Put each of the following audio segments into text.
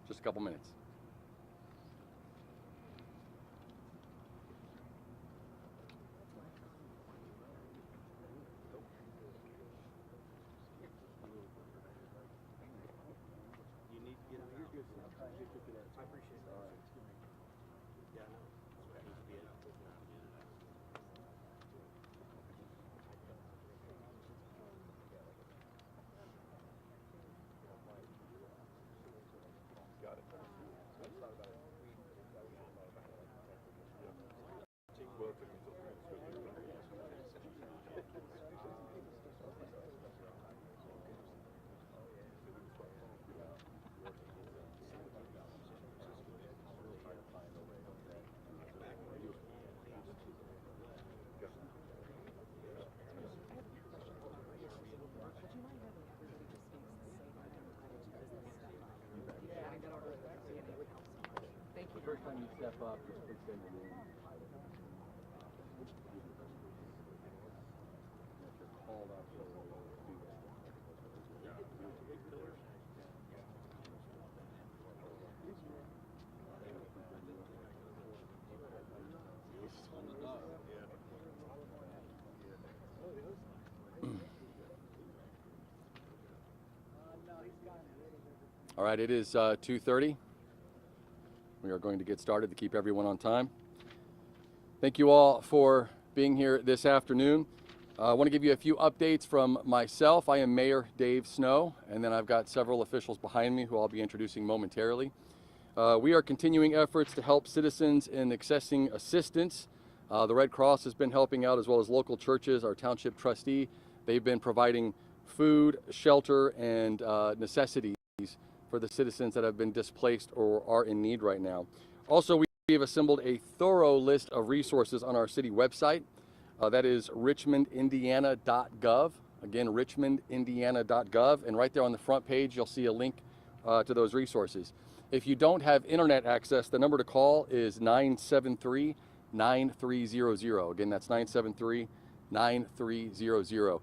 just a couple minutes. The first time you step up, just please say your name. If you're called up, you'll do that. All right, it is 2:30. We are going to get started to keep everyone on time. Thank you all for being here this afternoon. I want to give you a few updates from myself. I am Mayor Dave Snow, and then I've got several officials behind me who I'll be introducing momentarily. We are continuing efforts to help citizens in accessing assistance. The Red Cross has been helping out, as well as local churches. Our township trustee, they've been providing food, shelter, and necessities for the citizens that have been displaced or are in need right now. Also, we have assembled a thorough list of resources on our city website. That is richmondindiana.gov. Again, richmondindiana.gov. And right there on the front page, you'll see a link to those resources. If you don't have internet access, the number to call is 973-9300. Again, that's 973-9300.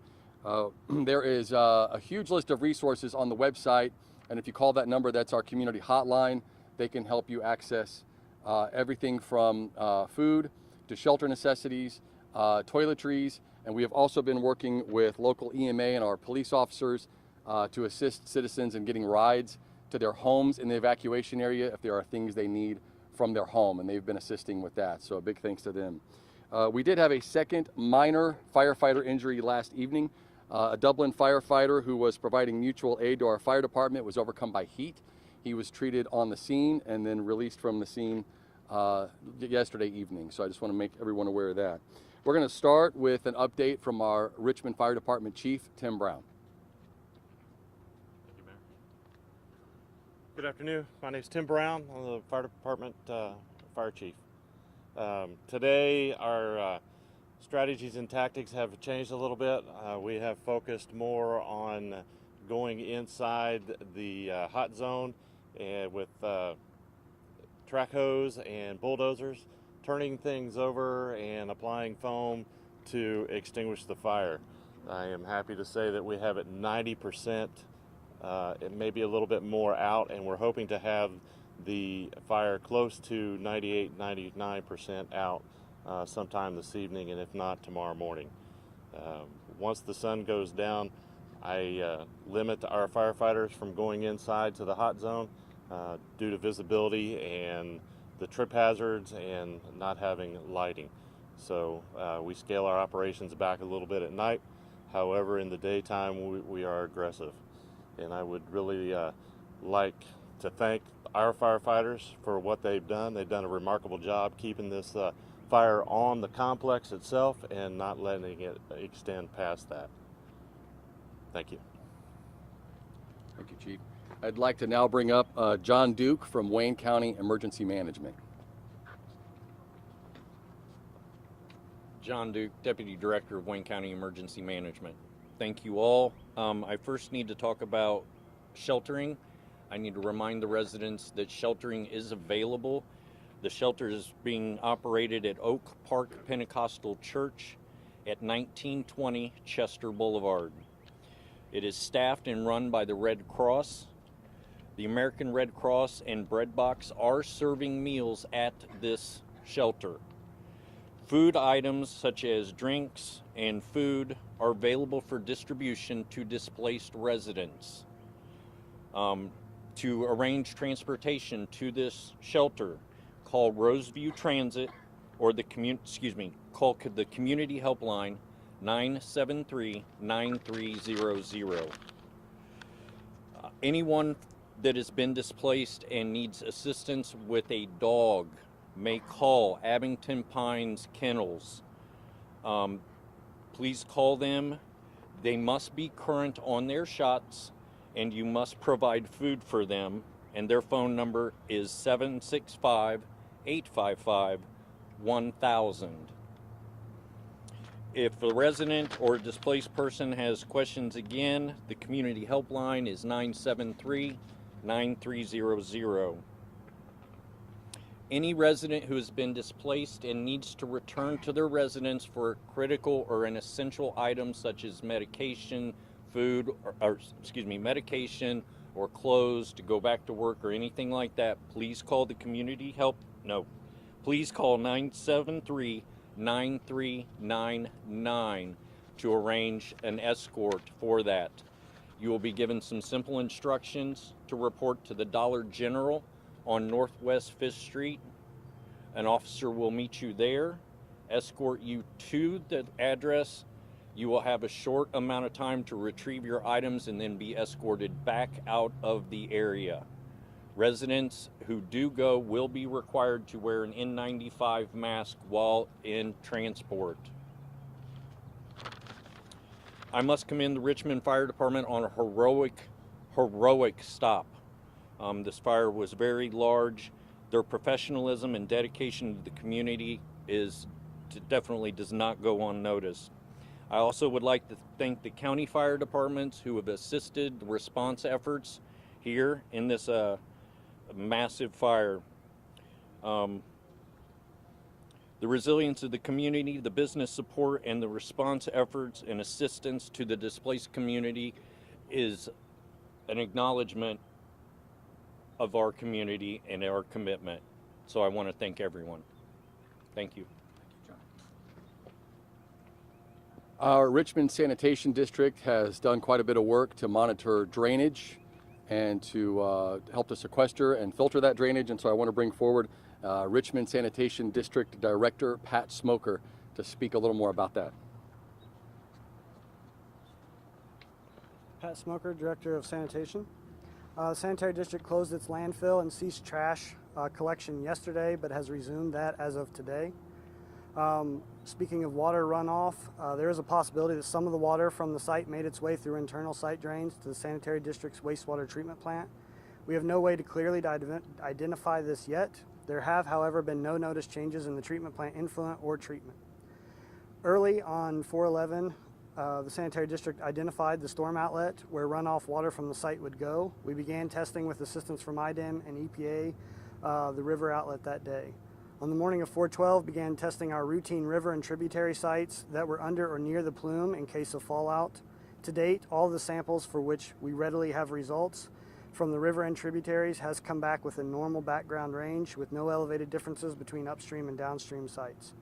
There is a huge list of resources on the website. And if you call that number, that's our community hotline. They can help you access everything from food to shelter necessities, toiletries, and we have also been working with local EMA and our police officers to assist citizens in getting rides to their homes in the evacuation area if there are things they need from their home, and they've been assisting with that, so a big thanks to them. We did have a second minor firefighter injury last evening. A Dublin firefighter who was providing mutual aid to our fire department was overcome by heat. He was treated on the scene and then released from the scene yesterday evening. So I just want to make everyone aware of that. We're going to start with an update from our Richmond Fire Department Chief, Tim Brown. Thank you, Mayor. Good afternoon. My name is Tim Brown. I'm the Fire Department Fire Chief. Today, our strategies and tactics have changed a little bit. We have focused more on going inside the hot zone and with track hose and bulldozers, turning things over and applying foam to extinguish the fire. I am happy to say that we have it 90%, it may be a little bit more out, and we're hoping to have the fire close to 98-99% out sometime this evening, and if not, tomorrow morning. Once the sun goes down, I limit our firefighters from going inside to the hot zone due to visibility and the trip hazards and not having lighting. So we scale our operations back a little bit at night. However, in the daytime, we are aggressive. And I would really like to thank our firefighters for what they've done. They've done a remarkable job keeping this fire on the complex itself and not letting it extend past that. Thank you. Thank you, Chief. I'd like to now bring up John Duke from Wayne County Emergency Management. John Duke, Deputy Director of Wayne County Emergency Management. Thank you all. I first need to talk about sheltering. I need to remind the residents that sheltering is available. The shelter is being operated at Oak Park Pentecostal Church at 1920 Chester Boulevard. It is staffed and run by the Red Cross. The American Red Cross and Bread Box are serving meals at this shelter. Food items such as drinks and food are available for distribution to displaced residents. To arrange transportation to this shelter, call Roseview Transit or call the community helpline 973-9300. Anyone that has been displaced and needs assistance with a dog may call Abington Pines Kennels. Please call them. They must be current on their shots, and you must provide food for them. And their phone number is 765-855-1000. If a resident or displaced person has questions, again, the community helpline is 973-9300. Any resident who has been displaced and needs to return to their residence for critical or an essential items such as medication, medication or clothes to go back to work or anything like that, please call the please call 973-9399 to arrange an escort for that. You will be given some simple instructions to report to the Dollar General on Northwest 5th Street. An officer will meet you there, escort you to the address. You will have a short amount of time to retrieve your items and then be escorted back out of the area. Residents who do go will be required to wear an N95 mask while in transport. I must commend the Richmond Fire Department on a heroic stop. This fire was very large. Their professionalism and dedication to the community definitely does not go unnoticed. I also would like to thank the county fire departments who have assisted the response efforts here in this massive fire. The resilience of the community, the business support, and the response efforts and assistance to the displaced community is an acknowledgement of our community and our commitment. So I want to thank everyone. Thank you. Our Richmond Sanitation District has done quite a bit of work to monitor drainage and to help to sequester and filter that drainage. And so I want to bring forward Richmond Sanitation District Director Pat Smoker to speak a little more about that. Pat Smoker, Director of Sanitation. The Sanitary District closed its landfill and ceased trash collection yesterday, but has resumed that as of today. Speaking of water runoff, there is a possibility that some of the water from the site made its way through internal site drains to the Sanitary District's wastewater treatment plant. We have no way to clearly identify this yet. There have, however, been no noticed changes in the treatment plant influent or treatment. Early on 4/11, the Sanitary District identified the storm outlet where runoff water from the site would go. We began testing with assistance from IDEM and EPA the river outlet that day. On the morning of 4/12, began testing our routine river and tributary sites that were under or near the plume in case of fallout. To date, all the samples for which we readily have results from the river and tributaries has come back with a normal background range with no elevated differences between upstream and downstream sites.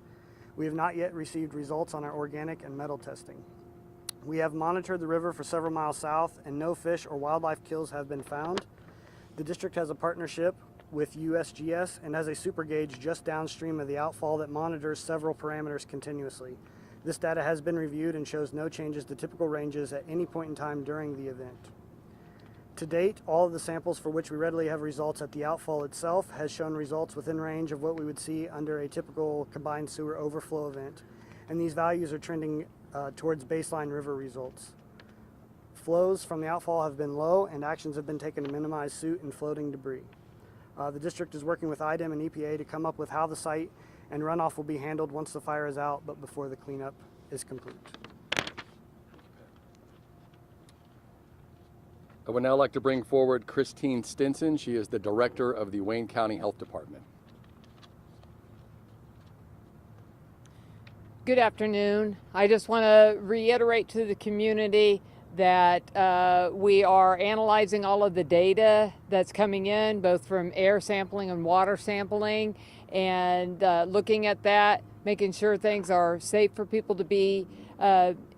We have not yet received results on our organic and metal testing. We have monitored the river for several miles south and no fish or wildlife kills have been found. The district has a partnership with USGS and has a super gauge just downstream of the outfall that monitors several parameters continuously. This data has been reviewed and shows no changes to typical ranges at any point in time during the event. To date, all of the samples for which we readily have results at the outfall itself has shown results within range of what we would see under a typical combined sewer overflow event, and these values are trending towards baseline river results. Flows from the outfall have been low and actions have been taken to minimize soot and floating debris. The district is working with IDEM and EPA to come up with how the site and runoff will be handled once the fire is out, but before the cleanup is complete. I would now like to bring forward Christine Stinson. She is the Director of the Wayne County Health Department. Good afternoon. I just want to reiterate to the community that we are analyzing all of the data that's coming in, both from air sampling and water sampling, and looking at that, making sure things are safe for people to be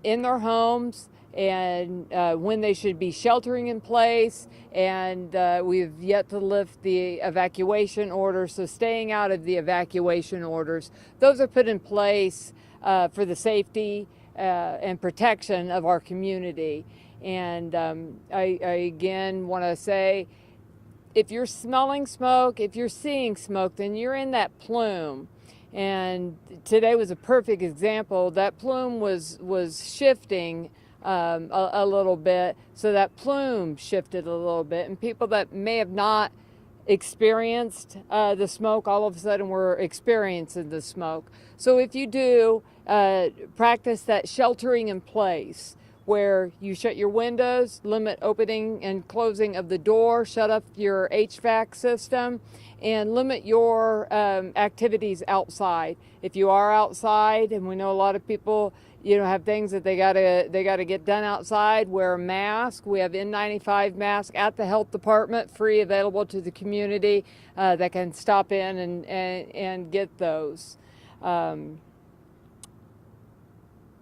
in their homes, and when they should be sheltering in place. And we've yet to lift the evacuation orders, so staying out of the evacuation orders. Those are put in place for the safety and protection of our community. And I again want to say, if you're smelling smoke, if you're seeing smoke, then you're in that plume. And today was a perfect example. That plume was shifting a little bit, so that plume shifted a little bit, and people that may have not experienced the smoke, all of a sudden were experiencing the smoke. So if you do practice that sheltering in place, where you shut your windows, limit opening and closing of the door, shut up your HVAC system, and limit your activities outside. If you are outside, and we know a lot of people, have things that they gotta get done outside, wear a mask. We have N95 masks at the health department, free, available to the community that can stop in and get those.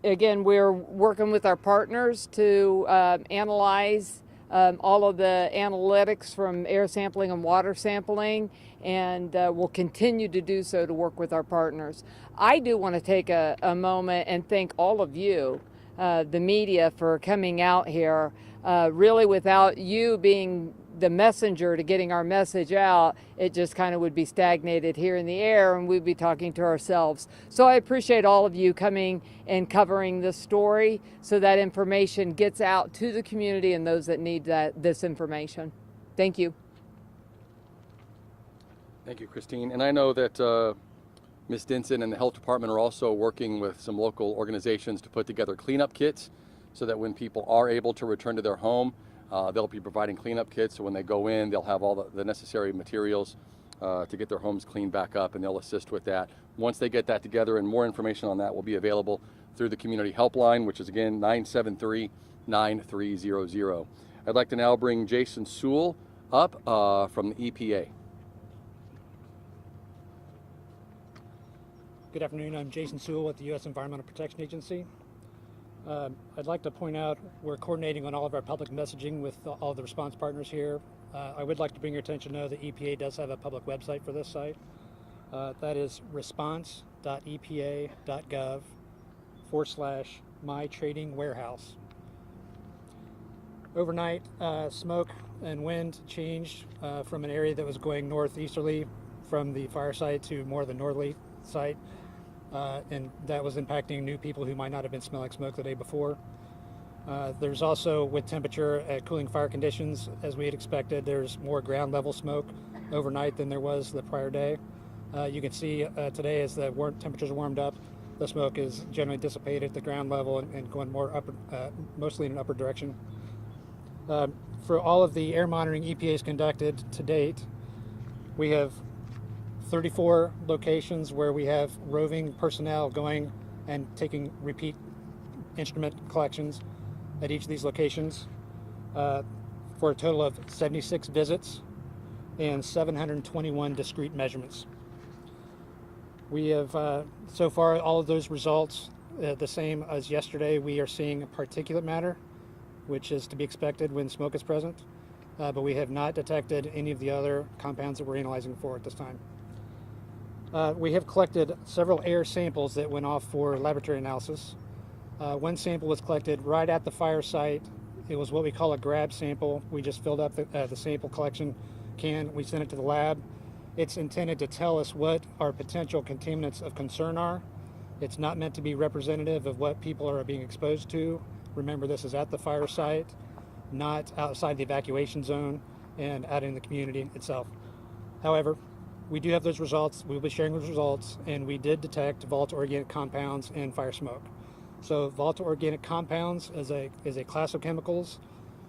Again, we're working with our partners to analyze all of the analytics from air sampling and water sampling, and we'll continue to do so to work with our partners. I do want to take a moment and thank all of you, the media, for coming out here. Really, without you being the messenger to getting our message out, it just kind of would be stagnated here in the air, and we'd be talking to ourselves. So I appreciate all of you coming and covering this story, so that information gets out to the community and those that need this information. Thank you. Thank you, Christine. And I know that Ms. Denson and the health department are also working with some local organizations to put together cleanup kits, so that when people are able to return to their home, they'll be providing cleanup kits, so when they go in, they'll have all the necessary materials to get their homes cleaned back up, and they'll assist with that. Once they get that together, and more information on that will be available through the community helpline, which is again 973-9300. I'd like to now bring Jason Sewell up from the EPA. Good afternoon. I'm Jason Sewell with the U.S. Environmental Protection Agency. I'd like to point out we're coordinating on all of our public messaging with all of the response partners here. I would like to bring your attention to know the EPA does have a public website for this site. That is response.epa.gov/my trading warehouse. Overnight, smoke and wind changed from an area that was going northeasterly from the fire site to more the northerly site. And that was impacting new people who might not have been smelling smoke the day before. There's also, with temperature at cooling fire conditions, as we had expected, there's more ground level smoke overnight than there was the prior day. You can see today, as the temperatures warmed up, the smoke is generally dissipated at the ground level and going more upper, mostly in an upper direction. For all of the air monitoring EPA has conducted to date, we have 34 locations where we have roving personnel going and taking repeat instrument collections at each of these locations for a total of 76 visits and 721 discrete measurements. We have, so far, all of those results the same as yesterday. We are seeing particulate matter, which is to be expected when smoke is present, but we have not detected any of the other compounds that we're analyzing for at this time. We have collected several air samples that went off for laboratory analysis. One sample was collected right at the fire site. It was what we call a grab sample. We just filled up the sample collection can. We sent it to the lab. It's intended to tell us what our potential contaminants of concern are. It's not meant to be representative of what people are being exposed to. Remember, this is at the fire site, not outside the evacuation zone and out in the community itself. However, we do have those results. We'll be sharing those results, and we did detect volatile organic compounds in fire smoke. So volatile organic compounds is a class of chemicals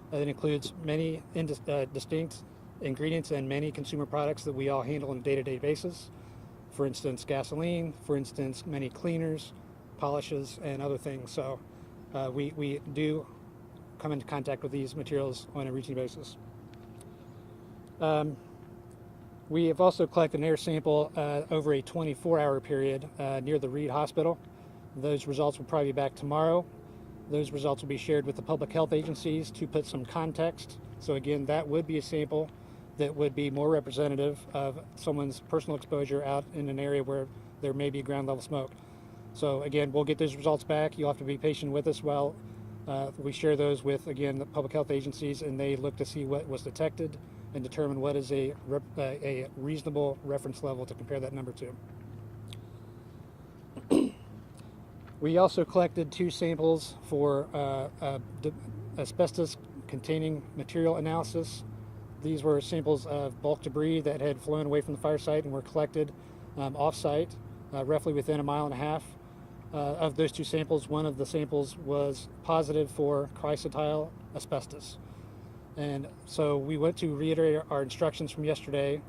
that includes many distinct ingredients and many consumer products that we all handle on a day-to-day basis. For instance, gasoline, for instance, many cleaners, polishes, and other things. So we do come into contact with these materials on a routine basis. We have also collected an air sample over a 24-hour period near the Reed Hospital. Those results will probably be back tomorrow. Those results will be shared with the public health agencies to put some context. So again, that would be a sample that would be more representative of someone's personal exposure out in an area where there may be ground level smoke. So again, we'll get those results back. You'll have to be patient with us while we share those with, again, the public health agencies, and they look to see what was detected and determine what is a reasonable reference level to compare that number to. We also collected 2 samples for asbestos-containing material analysis. These were samples of bulk debris that had flown away from the fire site and were collected off-site, roughly within 1.5 miles. Of those 2 samples, one of the samples was positive for chrysotile asbestos. And so we went to reiterate our instructions from yesterday.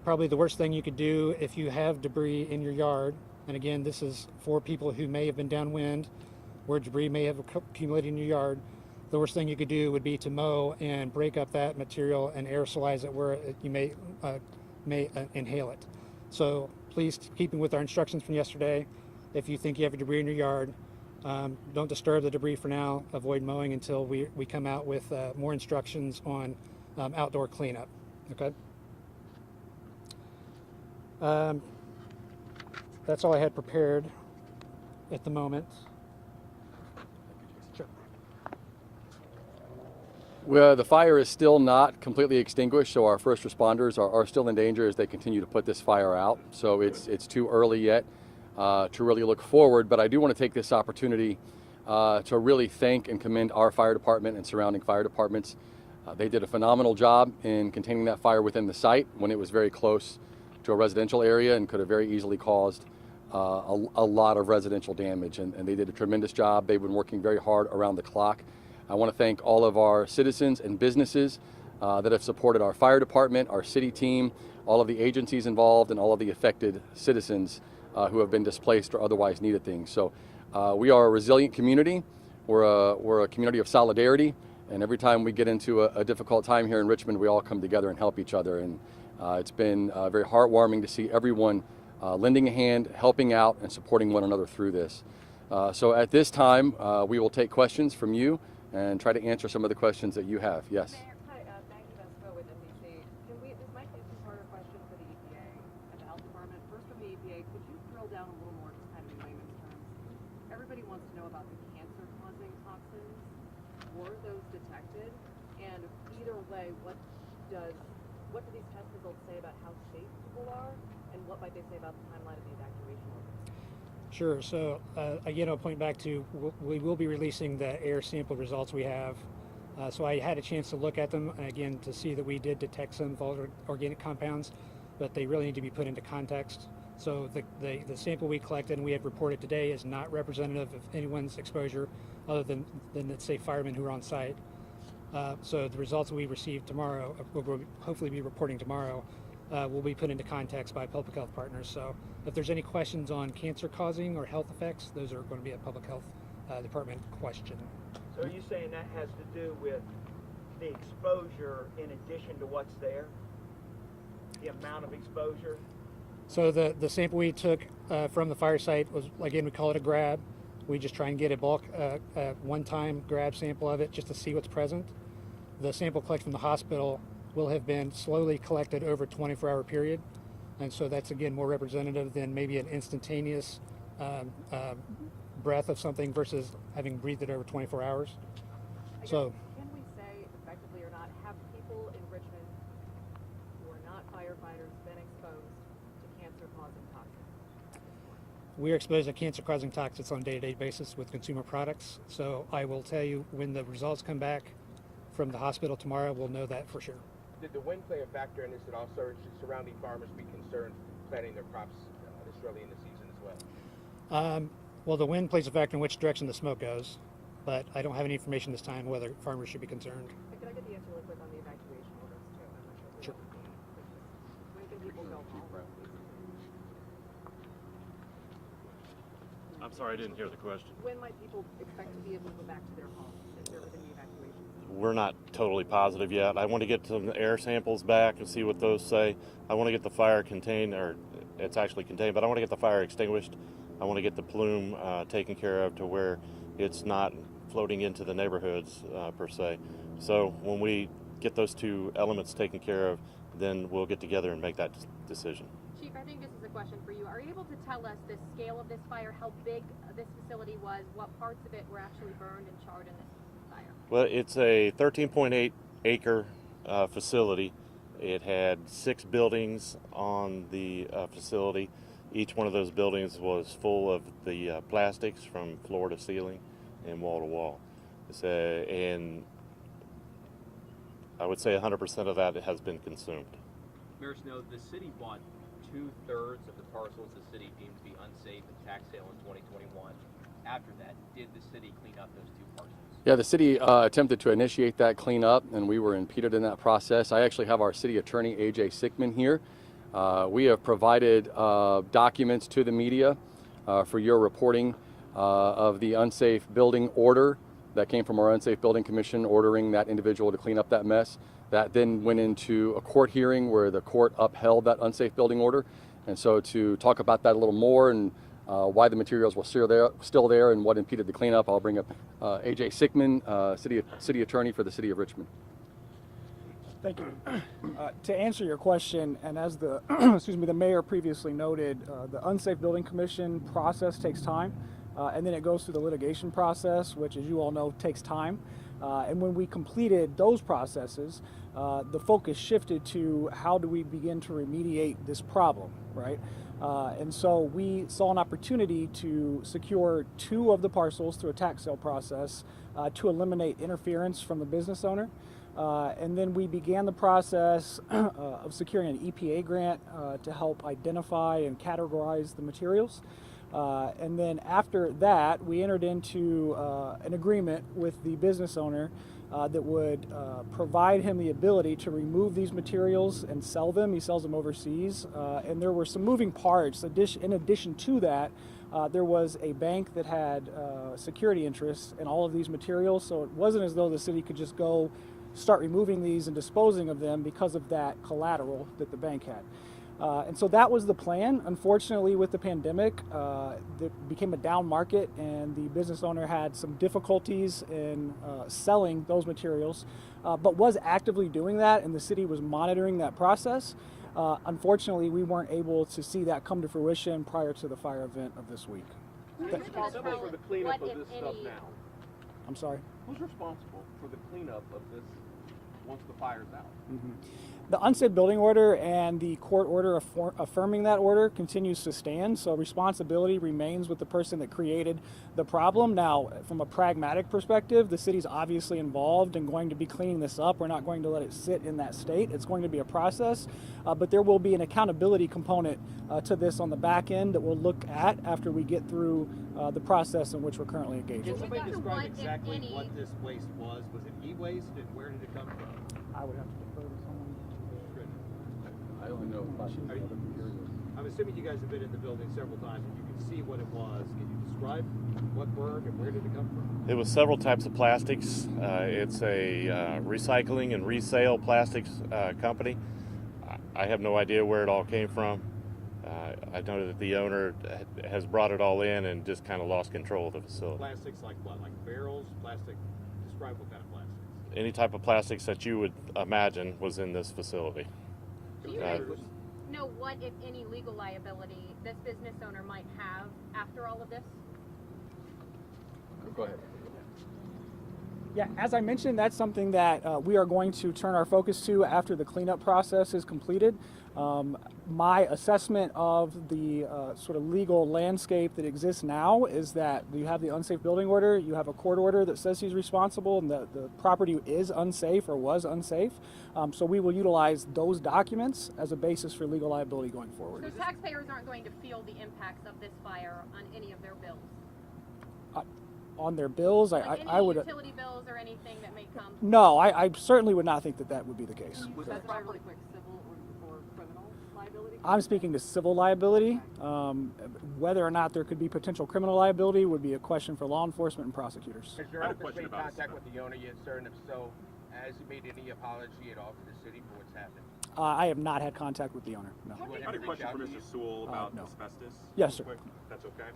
Probably the worst thing you could do if you have debris in your yard, and again, this is for people who may have been downwind, where debris may have accumulated in your yard, the worst thing you could do would be to mow and break up that material and aerosolize it where you may inhale it. So please, keeping with our instructions from yesterday, if you think you have debris in your yard, don't disturb the debris for now. Avoid mowing until we come out with more instructions on outdoor cleanup. Okay. That's all I had prepared at the moment. Sure. Well, the fire is still not completely extinguished, so our first responders are still in danger as they continue to put this fire out. So it's too early yet to really look forward, but I do want to take this opportunity to really thank and commend our fire department and surrounding fire departments. They did a phenomenal job in containing that fire within the site when it was very close to a residential area and could have very easily caused a lot of residential damage, and they did a tremendous job. They've been working very hard around the clock. I want to thank all of our citizens and businesses that have supported our fire department, our city team, all of the agencies involved, and all of the affected citizens who have been displaced or otherwise needed things. So we are a resilient community. We're a community of solidarity, and every time we get into a difficult time here in Richmond, we all come together and help each other. And it's been very heartwarming to see everyone lending a hand, helping out, and supporting one another through this. So at this time, we will take questions from you and try to answer some of the questions that you have. Yes. Mayor, hi, Maggie Vesco with NBC. This might be a two-parter question for the EPA and the health department. First, from the EPA, could you drill down a little more, just kind of in layman's terms? Everybody wants to know about the cancer-causing toxins. Were those detected? And either way, what do these test results say about how safe people are, and what might they say about the timeline of the evacuation orders? Sure. So again, I'll point back to we will be releasing the air sample results we have. So I had a chance to look at them, and again, to see that we did detect some volatile organic compounds, but they really need to be put into context. So the sample we collected and we have reported today is not representative of anyone's exposure other than let's say firemen who are on site. So the results we receive tomorrow, we'll hopefully be reporting tomorrow, will be put into context by public health partners. So if there's any questions on cancer causing or health effects, those are going to be a public health department question. So are you saying that has to do with the exposure in addition to what's there? The amount of exposure? So the sample we took from the fire site was, again, we call it a grab. We just try and get a bulk, one-time grab sample of it just to see what's present. The sample collected from the hospital will have been slowly collected over a 24-hour period. And so that's, again, more representative than maybe an instantaneous breath of something versus having breathed it over 24 hours. So can we say effectively or not, have people in Richmond who are not firefighters been exposed to cancer-causing toxins? we are exposed to cancer-causing toxins on a day-to-day basis with consumer products. So I will tell you when the results come back from the hospital tomorrow, we'll know that for sure. Did the wind play a factor in this at all, sir? Should surrounding farmers be concerned planting their crops this early in the season as well? Well, the wind plays a factor in which direction the smoke goes, but I don't have any information this time whether farmers should be concerned. Can I get the answer really quick on the evacuation orders too? I'm not sure. Sure. When can people go home? I'm sorry, I didn't hear the question. When might people expect to be able to go back to their homes if they're within the evacuation? we're not totally positive yet. I want to get some air samples back and see what those say. I want to get the fire contained, or it's actually contained, but I want to get the fire extinguished. I want to get the plume taken care of to where it's not floating into the neighborhoods per se. So when we get those two elements taken care of, then we'll get together and make that decision. Chief, I think this is a question for you. Are you able to tell us the scale of this fire, how big this facility was, what parts of it were actually burned and charred in this fire? Well, it's a 13.8 acre facility. It had 6 buildings on the facility. Each one of those buildings was full of the plastics from floor to ceiling and wall to wall. And I would say 100% of that has been consumed. Mayor Snow, the city bought 2/3 of the parcels the city deemed to be unsafe at tax sale in 2021. After that, did the city clean up those 2 parcels? Yeah, the city attempted to initiate that cleanup, and we were impeded in that process. I actually have our city attorney, AJ Sickman, here. We have provided documents to the media for your reporting of the unsafe building order that came from our Unsafe Building Commission ordering that individual to clean up that mess. That then went into a court hearing where the court upheld that unsafe building order. And so to talk about that a little more and why the materials were still there and what impeded the cleanup, I'll bring up AJ Sickman, city attorney for the city of Richmond. Thank you. To answer your question, and as the the mayor previously noted, the Unsafe Building Commission process takes time, and then it goes through the litigation process, which, as you all know, takes time. And when we completed those processes, the focus shifted to how do we begin to remediate this problem, right? And so we saw an opportunity to secure 2 of the parcels through a tax sale process to eliminate interference from the business owner. And then we began the process of securing an EPA grant to help identify and categorize the materials. And then after that, we entered into an agreement with the business owner that would provide him the ability to remove these materials and sell them. He sells them overseas. And there were some moving parts. In addition to that, there was a bank that had security interests in all of these materials. So it wasn't as though the city could just go start removing these and disposing of them because of that collateral that the bank had. And so that was the plan. Unfortunately, with the pandemic, it became a down market, and the business owner had some difficulties in selling those materials, but was actively doing that, and the city was monitoring that process. Unfortunately, we weren't able to see that come to fruition prior to the fire event of this week. Who's responsible for the cleanup of this stuff now? I'm sorry? Who's responsible for the cleanup of this once the fire's out? Mm-hmm. The unsafe building order and the court order affirming that order continues to stand, so responsibility remains with the person that created the problem. Now, from a pragmatic perspective, the city's obviously involved and going to be cleaning this up. We're not going to let it sit in that state. It's going to be a process, but there will be an accountability component to this on the back end that we'll look at after we get through the process in which we're currently engaged. Can somebody describe exactly what this waste was? Was it e-waste, and where did it come from? I would have to defer to someone. I only know about the other materials. I'm assuming you guys have been in the building several times and you can see what it was. Can you describe what burned and where did it come from? It was several types of plastics. It's a recycling and resale plastics company. I have no idea where it all came from. I know that the owner has brought it all in and just kind of lost control of the facility. Plastics like what? Like barrels? Plastic? Describe what kind of plastics. Any type of plastics that you would imagine was in this facility. Do you guys know what, if any, legal liability this business owner might have after all of this? Go ahead. Yeah, as I mentioned, that's something that we are going to turn our focus to after the cleanup process is completed. My assessment of the sort of legal landscape that exists now is that you have the unsafe building order, you have a court order that says he's responsible and the property is unsafe or was unsafe. So we will utilize those documents as a basis for legal liability going forward. So taxpayers aren't going to feel the impacts of this fire on any of their bills? On their bills, Like I would. Utility bills or anything that may come? No, I certainly would not think that that would be the case. Was that fire really quick, civil or criminal liability? liability? I'm speaking to civil liability. Whether or not there could be potential criminal liability would be a question for law enforcement and prosecutors. Has your I have a office question made about contact with the owner yet, sir? And if so, has he made any apology at all to the city for what's happened? I have not had contact with the owner, no. Would I had a him question reach for out to Mr. you? Sewell about No. asbestos. Yes, sir. Quick, if that's okay.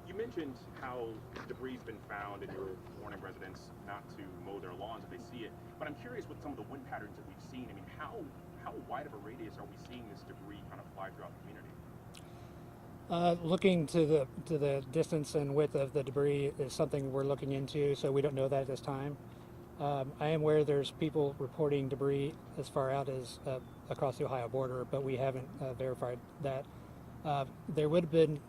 You mentioned how debris has been found and you're warning residents not to mow their lawns if they see it. But I'm curious with some of the wind patterns that we've seen. I mean, how wide of a radius are we seeing this debris kind of fly throughout the community? Looking to the distance and width of the debris is something we're looking into, so we don't know that at this time. I am aware there's people reporting debris as far out as across the Ohio border, but we haven't verified that. There would have been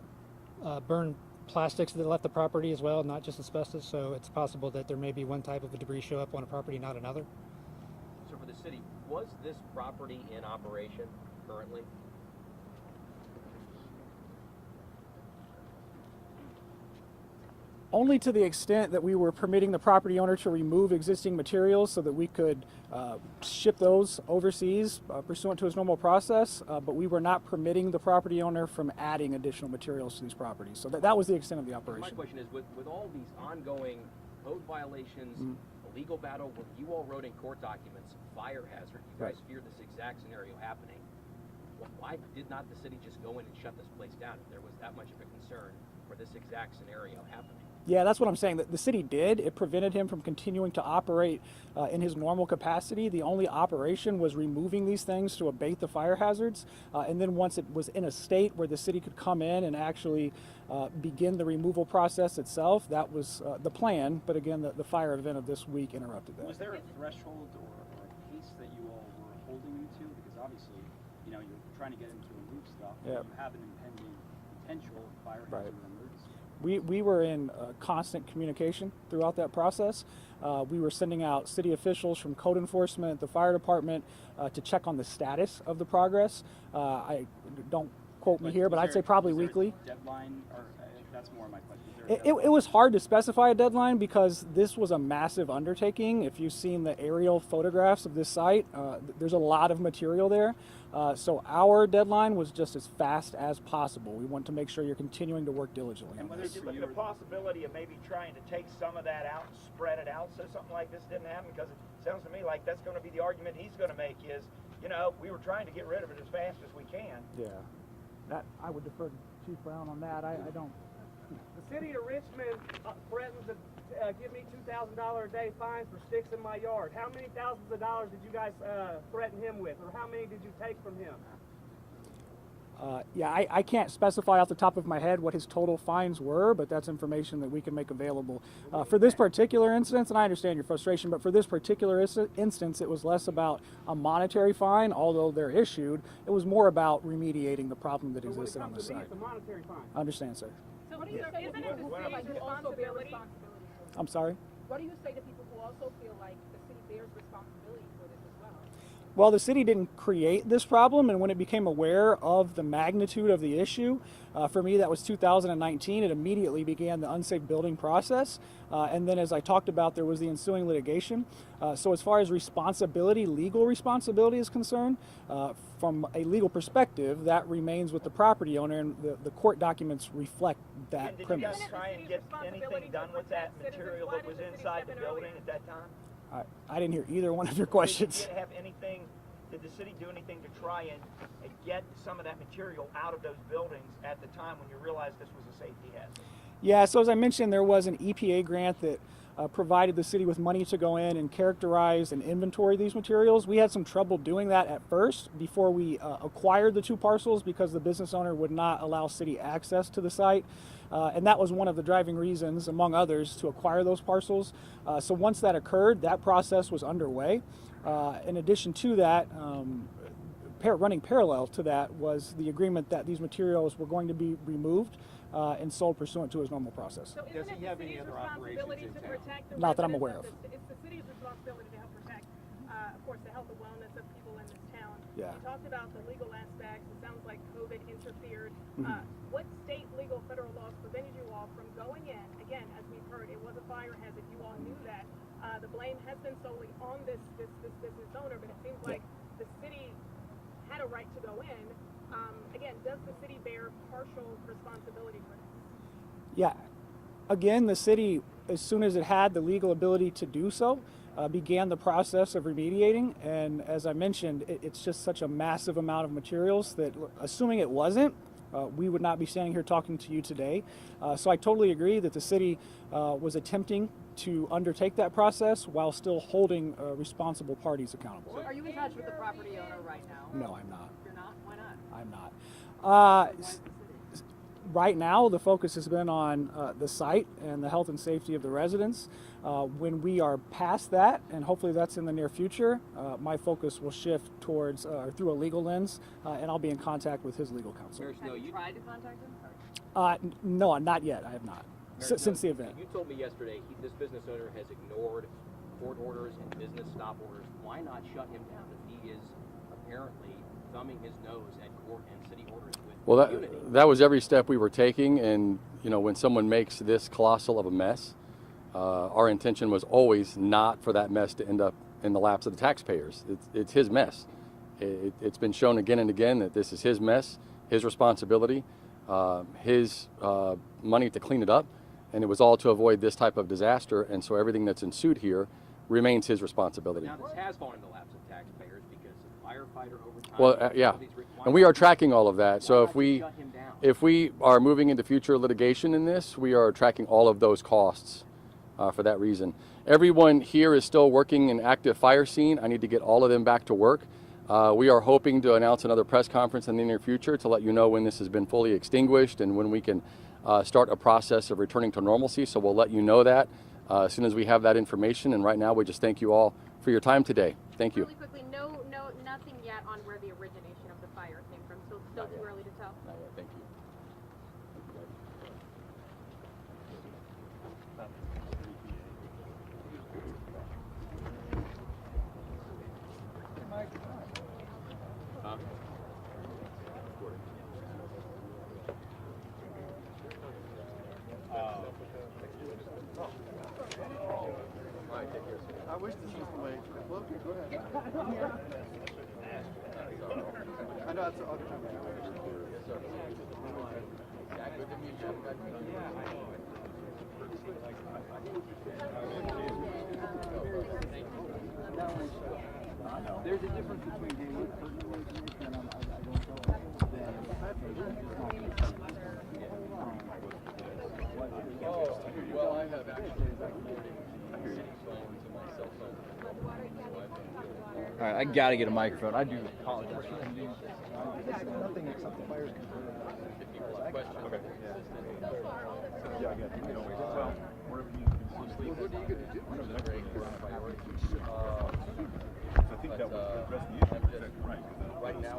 burned plastics that left the property as well, not just asbestos, so it's possible that there may be one type of a debris show up on a property, not another. So for the city, was this property in operation currently? Only to the extent that we were permitting the property owner to remove existing materials so that we could ship those overseas pursuant to his normal process, but we were not permitting the property owner from adding additional materials to these properties. So that was the extent of the My operation. question is, with all these ongoing code violations, a legal battle, when you all wrote in court documents, fire hazard, you guys feared this exact scenario happening. Well, why did not the city just go in and shut this place down if there was that much of a concern for this exact scenario happening? Yeah, that's what I'm saying. The city did. It prevented him from continuing to operate in his normal capacity. The only operation was removing these things to abate the fire hazards. And then once it was in a state where the city could come in and actually begin the removal process itself, that was the plan. But again, the fire event of this week interrupted that. Was there a threshold or a pace that you all were holding you to? Because obviously, you're trying to get him to remove stuff. Yeah. You have an impending potential fire hazard Right. or emergency. We were in constant communication throughout that process. We were sending out city officials from code enforcement, the fire department, to check on the status of the progress. I don't quote me here, but I'd say probably was there weekly. a deadline, or that's more my question. Is there a It deadline? was hard to specify a deadline because this was a massive undertaking. If you've seen the aerial photographs of this site, there's a lot of material there. So our deadline was just as fast as possible. We want to make sure you're continuing to work diligently. And on whether this. Did you for look you at the possibility of maybe trying to take some of that out and spread it out so something like this didn't happen? Because it sounds to me like that's going to be the argument he's going to make is, we were trying to get rid of it as fast as we can. Yeah, that I would defer to Chief Brown on that. I don't. The city of Richmond threatens to give me $2,000 a day fines for sticks in my yard. How many thousands of dollars did you guys threaten him with, or how many did you take from him? Yeah, I can't specify off the top of my head what his total fines were, but that's information that we can make available. For this particular instance, and I understand your frustration, but for this particular instance, it was less about a monetary fine, although they're issued. It was more about remediating the problem that existed on the site. It's a monetary fine. I understand, sir. So what do you say to people who feel like responsibility? I'm sorry? What do you say to people who also feel like the city bears responsibility for this as well? Well, the city didn't create this problem, and when it became aware of the magnitude of the issue, for me that was 2019, it immediately began the unsafe building process. And then as I talked about, there was the ensuing litigation. So as far as responsibility, legal responsibility is concerned, from a legal perspective, that remains with the property owner, and the court documents reflect that And did you premise. guys try and get anything done with that material that was inside the building at that time? I didn't hear either one of your questions. Did the city do anything to try and get some of that material out of those buildings at the time when you realized this was a safety hazard? Yeah, so as I mentioned, there was an EPA grant that provided the city with money to go in and characterize and inventory these materials. We had some trouble doing that at first before we acquired the two parcels because the business owner would not allow city access to the site. And that was one of the driving reasons, among others, to acquire those parcels. So once that occurred, that process was underway. In addition to that, running parallel to that was the agreement that these materials were going to be removed and sold pursuant to his normal process. So Does he have any other operations in town? Not that I'm aware of. It's the city's responsibility to help protect, of course, the health and wellness of people in this town. Yeah. You talked about the legal aspects. It sounds like COVID interfered. Mhm. What state legal federal laws prevented you all from going in? Again, as we've heard, it was a fire hazard. You all knew that. The blame has been solely on this business owner, but it seems like the city had a right to go in. Again, does the city bear partial responsibility for this? Yeah. Again, the city, as soon as it had the legal ability to do so, began the process of remediating. And as I mentioned, it's just such a massive amount of materials that, assuming it wasn't, we would not be standing here talking to you today. So I totally agree that the city was attempting to undertake that process while still holding responsible parties accountable. Are you in touch with the property owner right now? No, I'm not. You're not? Why not? I'm not. Right now, the focus has been on the site and the health and safety of the residents. When we are past that, and hopefully that's in the near future, my focus will shift towards through a legal lens, and I'll be in contact with his legal counsel. Have you tried to contact him? No, not yet. I have not. Since the event. You told me yesterday this business owner has ignored court orders and business stop orders. Why not shut him down if he is apparently thumbing his nose at court and city orders with Well, impunity? that was every step we were taking, and when someone makes this colossal of a mess, our intention was always not for that mess to end up in the laps of the taxpayers. It's his mess. It's been shown again and again that this is his mess, his responsibility, his money to clean it up, and it was all to avoid this type of disaster. And so everything that's ensued here remains his responsibility. Now this has fallen in the laps of taxpayers because of firefighter overtime. Well, yeah, and we are tracking all of that. So if we are moving into future litigation in this, we are tracking all of those costs for that reason. Everyone here is still working in active fire scene. I need to get all of them back to work. We are hoping to announce another press conference in the near future to let you know when this has been fully extinguished and when we can start a process of returning to normalcy. So we'll let you know that as soon as we have that information. And right now, we just thank you all for your time today. Thank you. Really quickly, nothing yet on where the origination of the fire came from. Still too early to tell. Not yet. Thank you. I wish this was the way. Well, okay, go ahead. I know it's all There's a difference between dealing with personal information and I don't know. Well, I have actually All right, I gotta get a microphone. I do apologize for that. Nothing except the fire's concerned. Okay. Yeah, I get it. Well, whatever you can. What are you going to do? I think that would address the issue. Right. Right now,